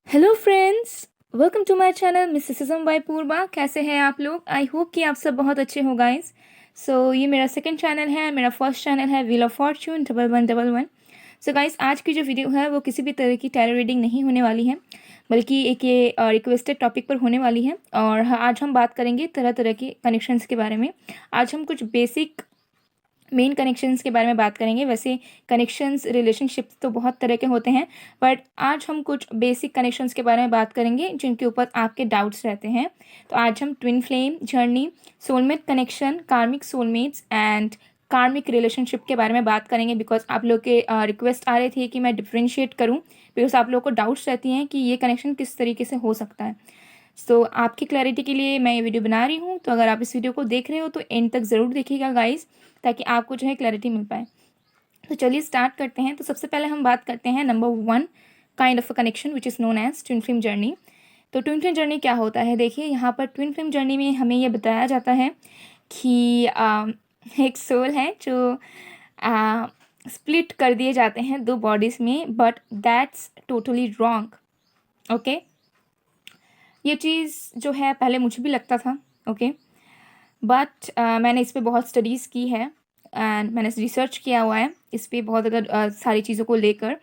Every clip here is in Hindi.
Hello friends, welcome to my channel mysticism by Purva. कैसे हैं आप लोग? आई होप कि आप सब बहुत अच्छे हो गाइस। ये मेरा सेकंड चैनल है। मेरा फर्स्ट चैनल है wheel of Fortune 1111। So guys, आज की जो वीडियो है वो किसी भी तरह की टैरो रीडिंग नहीं होने वाली है, बल्कि एक ये रिक्वेस्टेड टॉपिक पर होने वाली है। और आज हम बात करेंगे तरह तरह के कनेक्शंस के बारे में। आज हम कुछ बेसिक मेन कनेक्शंस के बारे में बात करेंगे। वैसे कनेक्शंस रिलेशनशिप्स तो बहुत तरह के होते हैं, बट आज हम कुछ बेसिक कनेक्शंस के बारे में बात करेंगे जिनके ऊपर आपके डाउट्स रहते हैं। तो आज हम twin flame journey, soulmate connection, कार्मिक सोलमेट्स एंड कार्मिक रिलेशनशिप के बारे में बात करेंगे। बिकॉज आप लोग के रिक्वेस्ट आ रहे थे कि मैं डिफ्रेंशिएट करूं, बिकॉज आप लोग को डाउट्स रहती हैं कि ये कनेक्शन किस तरीके से हो सकता है। आपकी क्लैरिटी के लिए मैं ये वीडियो बना रही हूँ। तो अगर आप इस वीडियो को देख रहे हो तो एंड तक ज़रूर देखिएगा गाइस, ताकि आपको जो है क्लैरिटी मिल पाए। तो चलिए स्टार्ट करते हैं। तो सबसे पहले हम बात करते हैं number 1 kind of a connection which is known as twin flame journey. तो ट्विन फ्लेम जर्नी क्या होता है? देखिए, यहाँ पर ट्विन फ्लेम जर्नी में हमें ये बताया जाता है कि एक सोल है जो स्प्लिट कर दिए जाते हैं दो बॉडीज़ में, but that's totally wrong. Okay, ये चीज़ जो है पहले मुझे भी लगता था। ओके, बट मैंने इस पे बहुत स्टडीज़ की है एंड मैंने रिसर्च किया हुआ है इस पे बहुत ज़्यादा सारी चीज़ों को लेकर।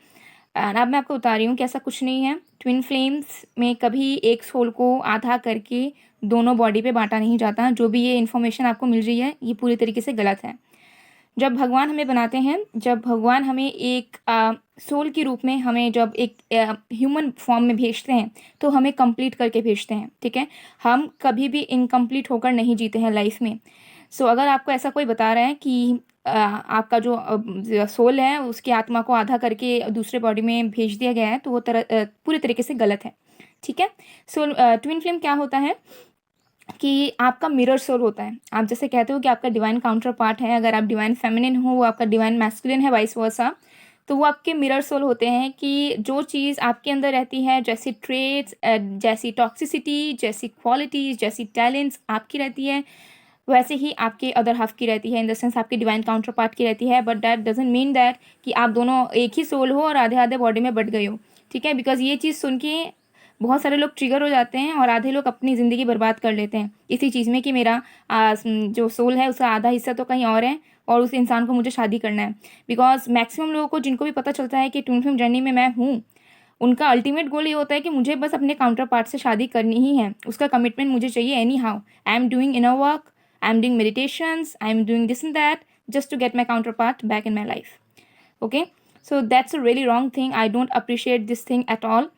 एंड अब मैं आपको बता रही हूँ कि ऐसा कुछ नहीं है। ट्विन फ्लेम्स में कभी एक सोल को आधा करके दोनों बॉडी पे बांटा नहीं जाता। जो भी ये इन्फॉर्मेशन आपको मिल रही है ये पूरी तरीके से गलत है। जब भगवान हमें बनाते हैं, जब भगवान हमें एक सोल के रूप में हमें जब एक ह्यूमन फॉर्म में भेजते हैं तो हमें कंप्लीट करके भेजते हैं। ठीक है, हम कभी भी इनकम्प्लीट होकर नहीं जीते हैं लाइफ में। अगर आपको ऐसा कोई बता रहा है कि आपका जो सोल है उसकी आत्मा को आधा करके दूसरे बॉडी में भेज दिया गया है, तो वो पूरी तरीके से गलत है। ठीक है। ट्विन फ्लेम क्या होता है कि आपका मिरर सोल होता है। आप जैसे कहते हो कि आपका डिवाइन काउंटर पार्ट है, अगर आप डिवाइन फेमिनिन हो वो आपका डिवाइन मैस्कुलिन है, वाइस वर्सा। तो वो आपके मिरर सोल होते हैं कि जो चीज़ आपके अंदर रहती है, जैसी ट्रेड्स, जैसी टॉक्सिसिटी, जैसी क्वालिटीज़, जैसी टैलेंट्स आपकी रहती है, वैसे ही आपके अदर हाफ की रहती है। इन द सेंस आपके डिवाइन काउंटर पार्ट की रहती है। But that doesn't mean that कि आप दोनों एक ही सोल हो और आधे आधे बॉडी में बट गए हो। ठीक है, बिकॉज ये चीज़ सुन के बहुत सारे लोग ट्रिगर हो जाते हैं और आधे लोग अपनी ज़िंदगी बर्बाद कर लेते हैं इसी चीज़ में कि मेरा जो सोल है उसका आधा हिस्सा तो कहीं और है और उस इंसान को मुझे शादी करना है। बिकॉज मैक्सिमम लोगों को जिनको भी पता चलता है कि ट्विन फ्लेम जर्नी में मैं हूँ, उनका अल्टीमेट गोल ये होता है कि मुझे बस अपने काउंटर पार्ट से शादी करनी ही है। उसका कमिटमेंट मुझे चाहिए anyhow. I am doing inner work, I am doing meditations, I am doing this and that just to get my counterpart back in my life. Okay, so that's a really wrong thing. I don't appreciate this thing at all.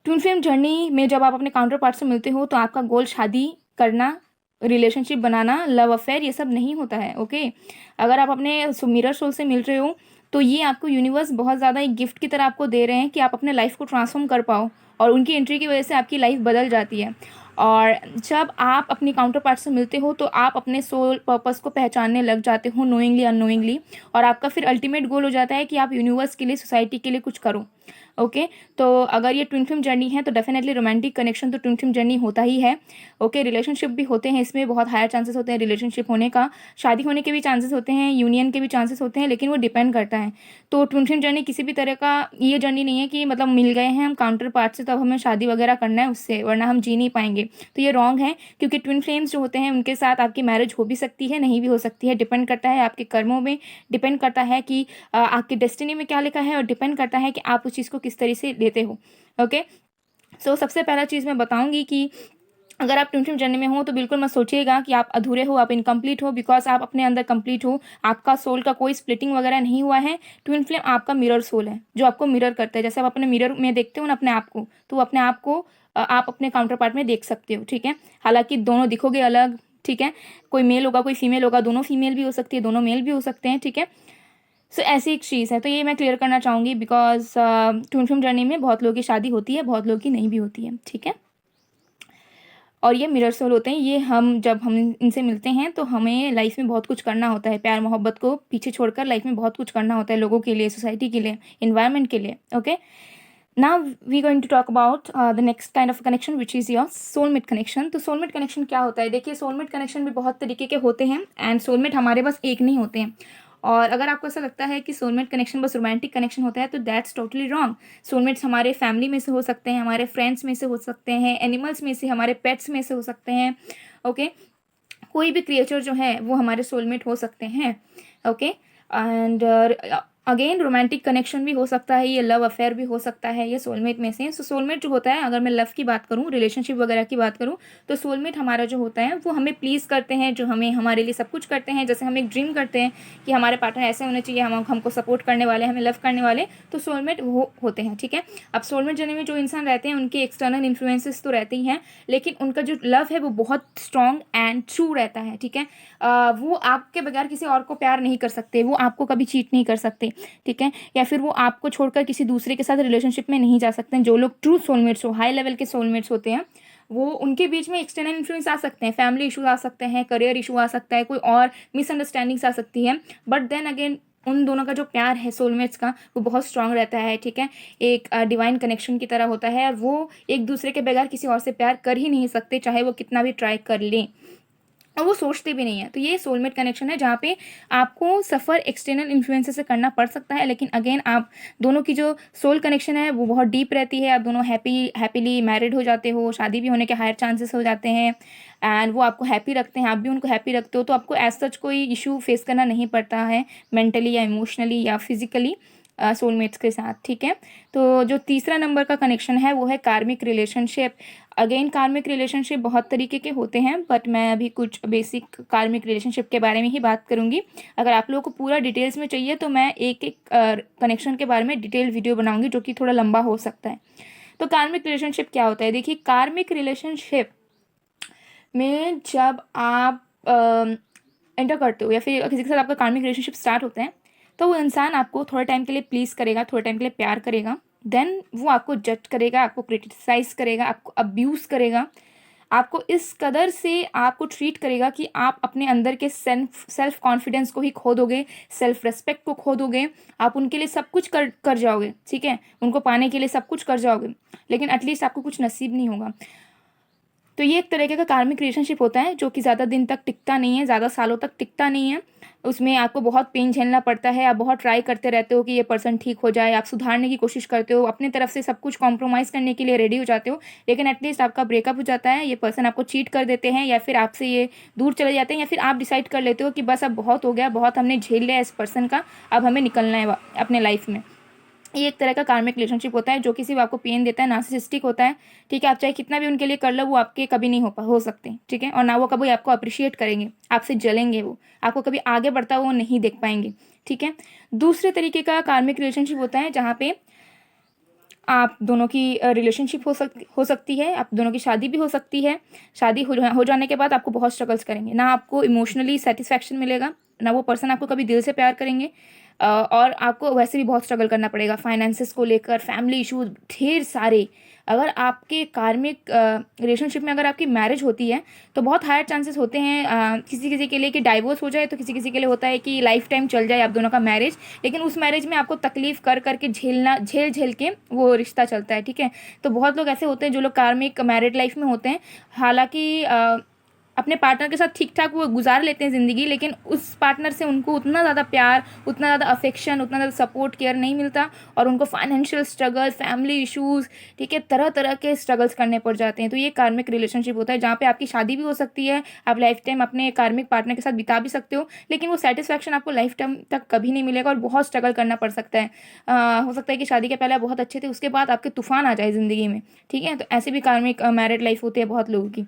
Twin flame journey में जब आप अपने काउंटर पार्ट से मिलते हो तो आपका गोल शादी करना, रिलेशनशिप बनाना, लव अफेयर ये सब नहीं होता है। ओके, अगर आप अपने मिरर सोल से मिल रहे हो तो ये आपको यूनिवर्स बहुत ज़्यादा एक गिफ्ट की तरह आपको दे रहे हैं कि आप अपने लाइफ को ट्रांसफॉर्म कर पाओ, और उनकी एंट्री की वजह से आपकी लाइफ बदल जाती है। और जब आप अपनी काउंटर पार्ट से मिलते हो तो आप अपने सोल पर्पस को पहचानने लग जाते हो, नोइंगली अननोइंगली, और आपका फिर अल्टीमेट गोल हो जाता है कि आप यूनिवर्स के लिए, सोसाइटी के लिए कुछ करो। ओके, तो अगर ये ट्विन फ्लेम जर्नी है तो डेफिनेटली रोमांटिक कनेक्शन तो ट्विन फ्लेम जर्नी होता ही है। ओके, रिलेशनशिप भी होते हैं, इसमें बहुत हायर चांसेस होते हैं रिलेशनशिप होने का, शादी होने के भी चांसेस होते हैं, यूनियन के भी चांसेस होते हैं, लेकिन वो डिपेंड करता है। तो ट्विन फ्लेम जर्नी किसी भी तरह का ये जर्नी नहीं है कि मतलब मिल गए हैं हम काउंटर पार्ट से तो अब हमें शादी वगैरह करना है उससे, वरना हम जी नहीं पाएंगे। तो ये रॉन्ग है, क्योंकि ट्विन फ्लेम्स जो होते हैं उनके साथ आपकी मैरिज हो भी सकती है, नहीं भी हो सकती है। डिपेंड करता है आपके कर्मों में, डिपेंड करता है कि आपकी डेस्टिनी में क्या लिखा है, और डिपेंड करता है कि आप उस चीज़ को किस तरह से लेते हो। ओके, सबसे पहला चीज़ मैं बताऊंगी कि अगर आप ट्विन फ्लेम जर्नी में हो तो बिल्कुल मत सोचिएगा कि आप अधूरे हो, आप इनकम्प्लीट हो, बिकॉज आप अपने अंदर कंप्लीट हो। आपका सोल का कोई स्प्लिटिंग वगैरह नहीं हुआ है। ट्विन फ्लेम आपका मिरर सोल है जो आपको मिरर करता है। जैसे आप अपने मिरर में देखते हो ना अपने आप को, तो अपने आप को आप अपने काउंटर पार्ट में देख सकते हो। ठीक है, हालांकि दोनों दिखोगे अलग। ठीक है, कोई मेल होगा कोई फीमेल होगा, दोनों फीमेल भी हो सकती है, दोनों मेल भी हो सकते हैं। ठीक है, ऐसी एक चीज़ है, तो ये मैं क्लियर करना चाहूँगी। बिकॉज ट्विन फ्लेम जर्नी में बहुत लोगों की शादी होती है, बहुत लोगों की नहीं भी होती है। ठीक है, और ये मिरर सोल होते हैं। ये जब हम इनसे मिलते हैं तो हमें लाइफ में बहुत कुछ करना होता है, प्यार मोहब्बत को पीछे छोड़कर लाइफ में बहुत कुछ करना होता है, लोगों के लिए, सोसाइटी के लिए, इन्वायरमेंट के लिए। Okay, now we going to talk about the next kind of connection which is your soulmate connection. तो सोलमेट कनेक्शन क्या होता है? देखिए, सोलमेट कनेक्शन भी बहुत तरीके के होते हैं, एंड सोलमेट हमारे पास एक नहीं होते हैं। और अगर आपको ऐसा लगता है कि सोलमेट कनेक्शन बस रोमांटिक कनेक्शन होता है तो दैट्स टोटली रॉन्ग। सोलमेट्स हमारे फैमिली में से हो सकते हैं, हमारे फ्रेंड्स में से हो सकते हैं, एनिमल्स में से, हमारे पेट्स में से हो सकते हैं। ओके, कोई भी क्रिएचर जो है वो हमारे सोलमेट हो सकते हैं। Okay, and again romantic connection भी हो सकता है, ये लव अफेयर भी हो सकता है, ये सोलमेट में से। सो सोलमेट जो होता है, अगर मैं लव की बात करूँ, रिलेशनशिप वगैरह की बात करूँ, तो सोलमेट हमारा जो होता है वो हमें प्लीज़ करते हैं, जो हमें हमारे लिए सब कुछ करते हैं। जैसे हम एक ड्रीम करते हैं कि हमारे पार्टनर ऐसे होने चाहिए, हमको सपोर्ट करने वाले, हमें लव करने वाले, तो सोलमेट वो होते हैं। ठीक है, अब सोलमेट जर्नी में जो इंसान रहते हैं उनके एक्सटर्नल इन्फ्लुएंसेस तो रहते ही हैं, लेकिन उनका जो लव है वो बहुत स्ट्रॉन्ग एंड ट्रू रहता है। ठीक है, वो आपके बगैर किसी और को प्यार नहीं कर सकते, वो आपको कभी चीट नहीं कर सकते। ठीक है, या फिर वो आपको छोड़कर किसी दूसरे के साथ रिलेशनशिप में नहीं जा सकते हैं। जो लोग ट्रू सोलमेट्स हो, हाई लेवल के सोलमेट्स होते हैं, वो उनके बीच में एक्सटर्नल इन्फ्लुएंस आ सकते हैं, फैमिली इशूज आ सकते हैं, करियर इशू आ सकता है, कोई और मिसअंडरस्टैंडिंग्स आ सकती है, बट देन अगेन उन दोनों का जो प्यार है सोलमेट्स का वो बहुत स्ट्रांग रहता है। ठीक है, एक डिवाइन कनेक्शन की तरह होता है, और वो एक दूसरे के बगैर किसी और से प्यार कर ही नहीं सकते, चाहे वो कितना भी ट्राई कर लें, और वो सोचते भी नहीं है। तो ये सोलमेट कनेक्शन है जहाँ पे आपको सफ़र एक्सटर्नल इन्फ्लुएंसेस से करना पड़ सकता है, लेकिन अगेन आप दोनों की जो सोल कनेक्शन है वो बहुत डीप रहती है। आप दोनों हैप्पीली मैरिड हो जाते हो, शादी भी होने के हायर चांसेस हो जाते हैं, एंड वो आपको हैप्पी रखते हैं, आप भी उनको हैप्पी रखते हो, तो आपको एज सच कोई इशू फेस करना नहीं पड़ता है, मेंटली या इमोशनली या फिजिकली, सोलमेट्स के साथ। ठीक है, तो जो तीसरा नंबर का कनेक्शन है वो है कार्मिक रिलेशनशिप। अगेन कार्मिक रिलेशनशिप बहुत तरीके के होते हैं, बट मैं अभी कुछ बेसिक कार्मिक रिलेशनशिप के बारे में ही बात करूंगी। अगर आप लोगों को पूरा डिटेल्स में चाहिए तो मैं एक एक कनेक्शन के बारे में डिटेल वीडियो बनाऊंगी, जो कि थोड़ा लंबा हो सकता है। तो कार्मिक रिलेशनशिप क्या होता है? देखिए, कार्मिक रिलेशनशिप में जब आप एंटर करते हो या फिर किसी के साथ आपका कार्मिक रिलेशनशिप स्टार्ट होता है, तो वो इंसान आपको थोड़े टाइम के लिए प्लीज़ करेगा, थोड़े टाइम के लिए प्यार करेगा, देन वो आपको जज करेगा, आपको क्रिटिसाइज़ करेगा, आपको अब्यूज़ करेगा, आपको इस कदर से आपको ट्रीट करेगा कि आप अपने अंदर के सेल्फ कॉन्फिडेंस को ही खो दोगे, सेल्फ रेस्पेक्ट को खो दोगे, आप उनके लिए सब कुछ कर जाओगे। ठीक है, उनको पाने के लिए सब कुछ कर जाओगे, लेकिन एटलीस्ट आपको कुछ नसीब नहीं होगा। तो ये एक तरीके का कार्मिक रिलेशनशिप होता है जो कि ज़्यादा दिन तक टिकता नहीं है, ज़्यादा सालों तक टिकता नहीं है। उसमें आपको बहुत पेन झेलना पड़ता है, आप बहुत ट्राई करते रहते हो कि ये पर्सन ठीक हो जाए, आप सुधारने की कोशिश करते हो, अपनी तरफ से सब कुछ कॉम्प्रोमाइज़ करने के लिए रेडी हो जाते हो, लेकिन एटलीस्ट आपका ब्रेकअप हो जाता है, ये पर्सन आपको चीट कर देते हैं, या फिर आपसे ये दूर चले जाते हैं, या फिर आप डिसाइड कर लेते हो कि बस अब बहुत हो गया, बहुत हमने झेल लिया इस पर्सन का, अब हमें निकलना है अपने लाइफ में। ये एक तरह का कार्मिक रिलेशनशिप होता है जो कि सिर्फ आपको पेन देता है, नार्सिसिस्टिक होता है। ठीक है, आप चाहे कितना भी उनके लिए कर लो, वो आपके कभी नहीं हो सकते। ठीक है, और ना वो कभी आपको अप्रिशिएट करेंगे, आपसे जलेंगे, वो आपको कभी आगे बढ़ता हुआ नहीं देख पाएंगे। ठीक है, दूसरे तरीके का कार्मिक रिलेशनशिप होता है जहाँ पे आप दोनों की रिलेशनशिप हो सकती है, आप दोनों की शादी भी हो सकती है। शादी हो जाने के बाद आपको बहुत स्ट्रगल्स करेंगे, ना आपको इमोशनली सेटिस्फैक्शन मिलेगा, ना वो पर्सन आपको कभी दिल से प्यार करेंगे, और आपको वैसे भी बहुत स्ट्रगल करना पड़ेगा फाइनेंसेस को लेकर, फैमिली इशूज ढेर सारे। अगर आपके कार्मिक रिलेशनशिप में अगर आपकी मैरिज होती है तो बहुत हायर चांसेस होते हैं किसी किसी के लिए कि डाइवोर्स हो जाए, तो किसी किसी के लिए होता है कि लाइफ टाइम चल जाए आप दोनों का मैरिज, लेकिन उस मैरिज में आपको तकलीफ कर करके झेल के वो रिश्ता चलता है। ठीक है, तो बहुत लोग ऐसे होते हैं जो लोग कार्मिक मैरिड लाइफ में होते हैं, हालांकि अपने पार्टनर के साथ ठीक ठाक वो गुजार लेते हैं ज़िंदगी, लेकिन उस पार्टनर से उनको उतना ज़्यादा प्यार, उतना ज़्यादा अफेक्शन, उतना ज़्यादा सपोर्ट केयर नहीं मिलता, और उनको फाइनेंशियल स्ट्रगल, फैमिली इश्यूज़, ठीक है, तरह तरह के स्ट्रगल्स करने पड़ जाते हैं। तो ये कार्मिक रिलेशनशिप होता है जहाँ पे आपकी शादी भी हो सकती है, आप लाइफ टाइम अपने कार्मिक पार्टनर के साथ बिता भी सकते हो, लेकिन वो सेटिस्फैक्शन आपको लाइफ टाइम तक कभी नहीं मिलेगा, और बहुत स्ट्रगल करना पड़ सकता है। हो सकता है कि शादी के पहले आप बहुत अच्छे थे, उसके बाद आपके तूफान आ जाए ज़िंदगी में। ठीक है, तो ऐसे भी कार्मिक मैरिड लाइफ होती है बहुत लोगों की,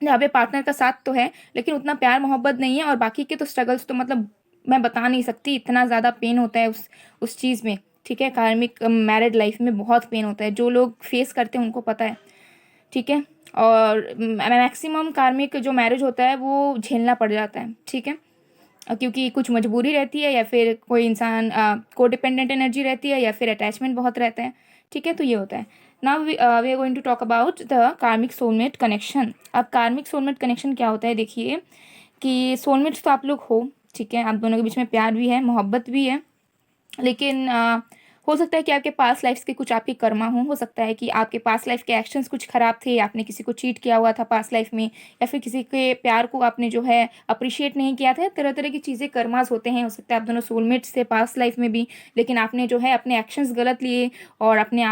जहाँ पे पार्टनर का साथ तो है लेकिन उतना प्यार मोहब्बत नहीं है, और बाकी के तो स्ट्रगल्स तो मतलब मैं बता नहीं सकती, इतना ज़्यादा पेन होता है उस चीज़ में। ठीक है, कार्मिक मैरिड लाइफ में बहुत पेन होता है, जो लोग फेस करते हैं उनको पता है। ठीक है, और मैक्सिमम कार्मिक जो मैरिज होता है वो झेलना पड़ जाता है। ठीक है, क्योंकि कुछ मजबूरी रहती है, या फिर कोई इंसान को डिपेंडेंट एनर्जी रहती है, या फिर अटैचमेंट बहुत रहता है। ठीक है, तो ये होता है। Now we are going to talk about the karmic soulmate connection. अब कार्मिक सोलमेट कनेक्शन क्या होता है? देखिए कि सोलमेट्स तो आप लोग हो, ठीक है, आप दोनों के बीच में प्यार भी है, मोहब्बत भी है, लेकिन हो सकता है कि आपके पास्ट लाइफ्स के कुछ आपके कर्मा हो सकता है कि आपके पास्ट लाइफ के एक्शंस कुछ खराब थे, आपने किसी को चीट किया हुआ था पास्ट लाइफ में, या फिर किसी के प्यार को आपने जो है अप्रिशिएट नहीं किया था। तरह तरह की चीज़ें कर्मास होते हैं। हो सकता है आप दोनों सोलमेट्स थे पास्ट लाइफ में भी, लेकिन आपने जो है अपने एक्शंस गलत लिए और आपने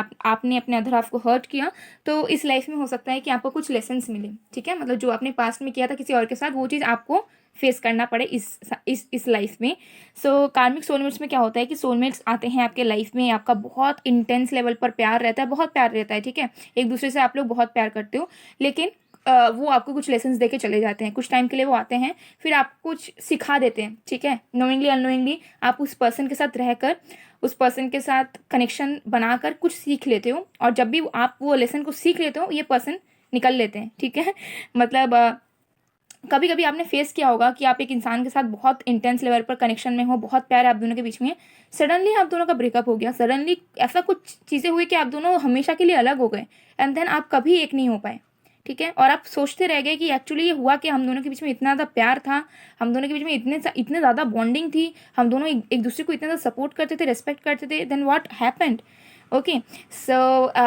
अपने अदर हाफ को हर्ट किया। तो इस लाइफ में हो सकता है कि आपको कुछ लेसन्स मिले, ठीक है, मतलब जो आपने पास्ट में किया था किसी और के साथ, वो चीज़ आपको फेस करना पड़े इस लाइफ में। सो कार्मिक सोलमेट्स में क्या होता है कि सोलमेट्स आते हैं आपके लाइफ में, आपका बहुत इंटेंस लेवल पर प्यार रहता है, बहुत प्यार रहता है, ठीक है, एक दूसरे से आप लोग बहुत प्यार करते हो, लेकिन वो आपको कुछ लेसन्स दे के चले जाते हैं। कुछ टाइम के लिए वो आते हैं, फिर आपको कुछ सिखा देते हैं, ठीक है, नोइंगली अननोइंगली आप उस पर्सन के साथ रहकर, उस पर्सन के साथ कनेक्शन बनाकर कुछ सीख लेते हो, और जब भी आप वो लेसन को सीख लेते हो ये पर्सन निकल लेते हैं, ठीक है। मतलब कभी कभी आपने फेस किया होगा कि आप एक इंसान के साथ बहुत इंटेंस लेवल पर कनेक्शन में हो, बहुत प्यार है आप दोनों के बीच में, सडनली आप दोनों का ब्रेकअप हो गया, सडनली ऐसा कुछ चीज़ें हुई कि आप दोनों हमेशा के लिए अलग हो गए, एंड देन आप कभी एक नहीं हो पाए, ठीक है, और आप सोचते रह गए कि एक्चुअली ये हुआ कि हम दोनों के बीच में इतना ज़्यादा प्यार था, हम दोनों के बीच में इतने ज़्यादा बॉन्डिंग थी, हम दोनों एक दूसरे को इतना ज़्यादा सपोर्ट करते थे, रेस्पेक्ट करते थे, देन व्हाट हैपेंड। ओके, सो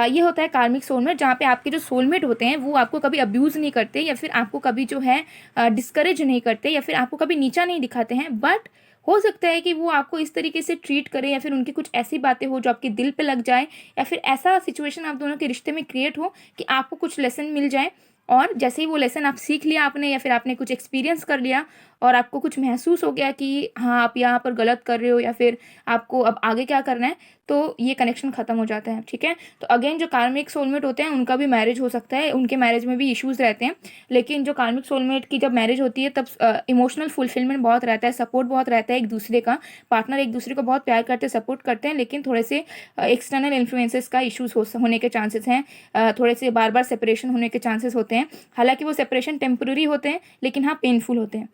ये होता है कार्मिक सोलमेट, जहाँ पे आपके जो सोलमेट होते हैं वो आपको कभी अब्यूज़ नहीं करते, या फिर आपको कभी जो है डिस्करेज नहीं करते, या फिर आपको कभी नीचा नहीं दिखाते हैं, बट हो सकता है कि वो आपको इस तरीके से ट्रीट करें, या फिर उनकी कुछ ऐसी बातें हो जो आपके दिल पे लग जाए, या फिर ऐसा सिचुएशन आप दोनों के रिश्ते में क्रिएट हो कि आपको कुछ लेसन मिल जाए, और जैसे ही वो लेसन आप सीख लिया आपने, या फिर आपने कुछ एक्सपीरियंस कर लिया और आपको कुछ महसूस हो गया कि हाँ आप यहाँ पर गलत कर रहे हो, या फिर आपको अब आगे क्या करना है, तो ये कनेक्शन ख़त्म हो जाता है, ठीक है। तो अगेन जो कार्मिक सोलमेट होते हैं उनका भी मैरिज हो सकता है, उनके मैरिज में भी इश्यूज़ रहते हैं, लेकिन जो कार्मिक सोलमेट की जब मैरिज होती है तब इमोशनल फुलफिलमेंट बहुत रहता है, सपोर्ट बहुत रहता है एक दूसरे का, पार्टनर एक दूसरे को बहुत प्यार करते हैं, सपोर्ट करते हैं, लेकिन थोड़े से एक्सटर्नल इन्फ्लुएंसेस का इशूज़ होने के चांसेस हैं, थोड़े से बार बार सेपरेशन होने के चांसेस होते हैं। हालांकि वो सेपरेशन टेम्प्रेरी होते हैं, लेकिन हाँ पेनफुल होते हैं,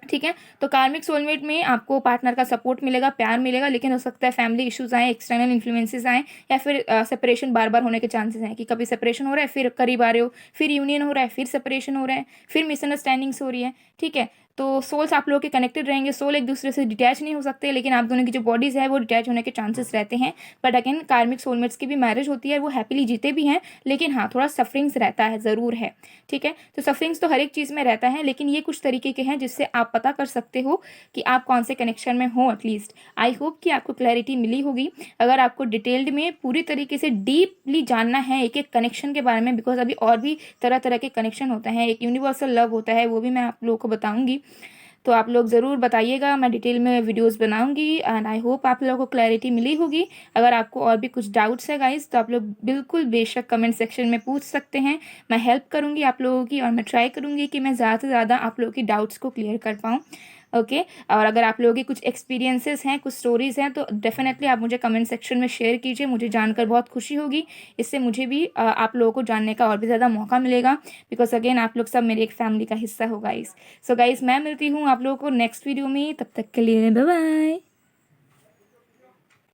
ठीक है। तो कार्मिक सोलमेट में आपको पार्टनर का सपोर्ट मिलेगा, प्यार मिलेगा, लेकिन हो सकता है फैमिली इश्यूज आए, एक्सटर्नल इन्फ्लुएंसेस आए, या फिर सेपरेशन बार बार होने के चांसेस हैं कि कभी सेपरेशन हो रहा है फिर करीब आ रहे हो, फिर यूनियन हो रहा है, फिर सेपरेशन हो रहा है, फिर मिसअंडरस्टैंडिंग्स हो रही है, ठीक है। तो सोल्स आप लोगों के कनेक्टेड रहेंगे, सोल एक दूसरे से डिटैच नहीं हो सकते, लेकिन आप दोनों की जो बॉडीज़ है वो डिटैच होने के चांसेस रहते हैं। बट अगेन कार्मिक सोलमेट्स की भी मैरिज होती है, वो हैप्पीली जीते भी हैं, लेकिन हाँ थोड़ा सफरिंग्स रहता है, ज़रूर है, ठीक है। तो सफरिंग्स तो हर एक चीज़ में रहता है, लेकिन ये कुछ तरीके के हैं जिससे आप पता कर सकते हो कि आप कौन से कनेक्शन में हो एटलीस्ट। आई होप कि आपको क्लैरिटी मिली होगी। अगर आपको डिटेल्ड में पूरी तरीके से डीपली जानना है एक एक कनेक्शन के बारे में, बिकॉज अभी और भी तरह तरह के कनेक्शन होता है, एक यूनिवर्सल लव होता है, वो भी मैं आप लोगों को बताऊंगी, तो आप लोग ज़रूर बताइएगा, मैं डिटेल में वीडियोस बनाऊंगी, एंड आई होप आप लोगों को क्लैरिटी मिली होगी। अगर आपको और भी कुछ डाउट्स है गाइस तो आप लोग बिल्कुल बेशक कमेंट सेक्शन में पूछ सकते हैं, मैं हेल्प करूंगी आप लोगों की, और मैं ट्राई करूंगी कि मैं ज़्यादा से ज़्यादा आप लोगों की डाउट्स को क्लियर कर पाऊँ। ओके, और अगर आप लोगों की कुछ एक्सपीरियंसेस हैं, कुछ स्टोरीज़ हैं, तो डेफिनेटली आप मुझे कमेंट सेक्शन में शेयर कीजिए, मुझे जानकर बहुत खुशी होगी। इससे मुझे भी आप लोगों को जानने का और भी ज़्यादा मौका मिलेगा, बिकॉज अगेन आप लोग सब मेरी एक फैमिली का हिस्सा हो गाइस। सो गाइस मैं मिलती हूँ आप लोगों को नेक्स्ट वीडियो में, तब तक के लिए बाय बाय।